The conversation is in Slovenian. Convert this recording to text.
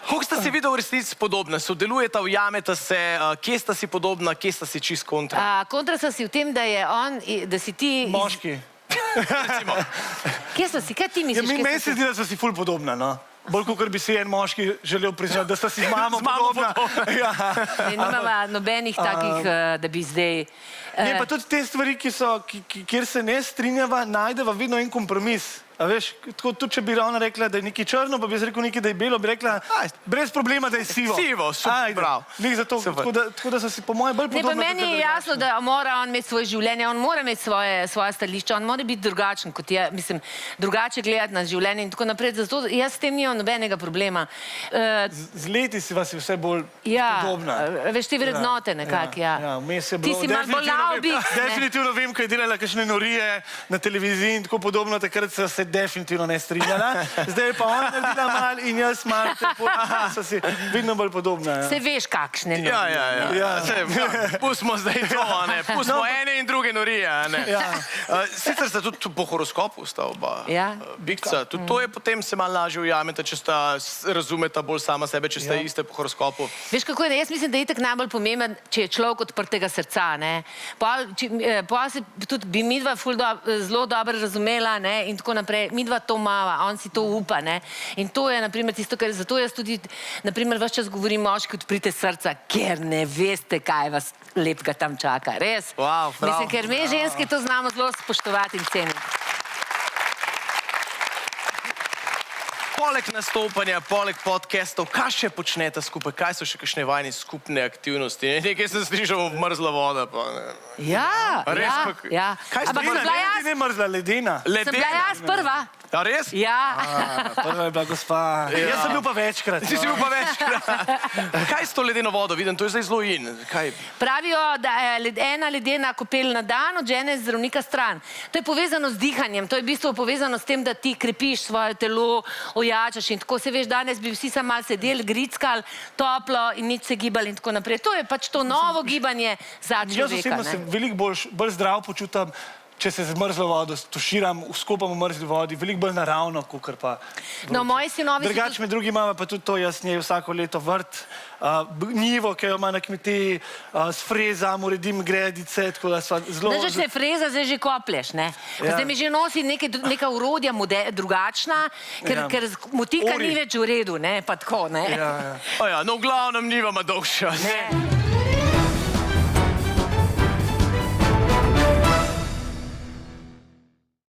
Kako sta si videl v resnici podobna? Sodelujeta, ujameta se, kje sta si podobna, kje sta si čist kontra? Kontra sta si v tem, da je on, da si ti... Moški. Kje sta si? Kaj ti misliš? Meni se zdi, da sta si ful podobna, no. Bolj, kot bi si en moški želel priznati, da sta si z mamo podobna. Nimava nobenih takih, da bi zdaj... Ne, pa tudi te stvari, kjer se ne strinjava, najdeva vedno en kompromis. A veš, tudi če bi ravno rekla, da je nekaj črno, pa bi rekel nekaj, da je belo, bi rekla, brez problema, da je sivo. Sivo, super, prav. Tako da so si po moje bolj podobne. Ne, pa meni je jasno, da mora on imeti svoje življenje, on mora imeti svoje stališče, on mora biti drugačen kot je, mislim, drugače gledati na življenje in tako naprej, zato jaz s tem nimam nobenega problema. Z leti si vas je vse bolj podobna. Ja, veš, te vrednote nekako, ja. Ti si malo bolj laubik. Definitivno vem, ko je delala kakšne norije na televiziji in tako podobno, takrat so se definitivno ne strinjala. Zdaj pa on naredila mal in jaz mal, so si vedno bolj podobna. Se veš kakšne norije. Ja. Pustimo zdaj to, ne. Pustimo ene in druge norije, ne. Sicer sta tudi po horoskopu sta oba bikca. Tudi to je potem se malo lažje ujameta, če sta razumeta bolj sama sebe, če sta iste po horoskopu. Veš kako je, jaz mislim, da je itak najbolj pomemben, če je človek odprtega srca, ne. Pa se tudi bi midva zelo dobro razumela, ne, in tako naprej. Midva to mava, on si to upa, ne. In to je, naprimer, tisto, kar zato jaz tudi, naprimer, ves čas govorim moški, odprite srca, ker ne veste, kaj vas lepega tam čaka. Res? Mislim, ker me ženske to znamo zelo spoštovati in ceniti. Poleg nastopanja, poleg podcastov, kaj še počnete skupaj? Kaj so še kakšne vajne skupne aktivnosti? Nekaj sem slišal v mrzla voda. Ja. Kaj ste ne mrzla, ledena? Sem bila jaz prva. A res? Ja. Prva je bila gospa. Jaz sem bil pa večkrat. Ti si bil pa večkrat. Kaj s to ledeno vodo? Vidim, to je zdaj zelo in. Pravijo, da je ena ledena kopel na dan od žene zdravnika stran. To je povezano z dihanjem, to je v bistvu povezano s tem, da ti krepiš svoje telo, ojačaš in tako se veš, danes bi vsi samo malo sedeli, grickali, toplo in nič se gibali in tako naprej. To je pač to novo gibanje za človeka. Jaz osebno se veliko bolj zdrav počutam, če se z mrzlo vodo tuširam, skopam v mrzli vodi, veliko bolj naravno, kakor pa... No, moji sinovi... Drugač med drugim imamo pa tudi to, jaz njej vsako leto vrt, njivo, ki jo ima na kmetiji, s frezam, uredim gredice, tako da sva zelo... Zdaj, če se freza, zdaj že koplješ, ne? Zdaj mi že nosi neka urodja drugačna, ker motika ni več v redu, ne? Pa tako, ne? No, v glavnem njiva ima dolg čas.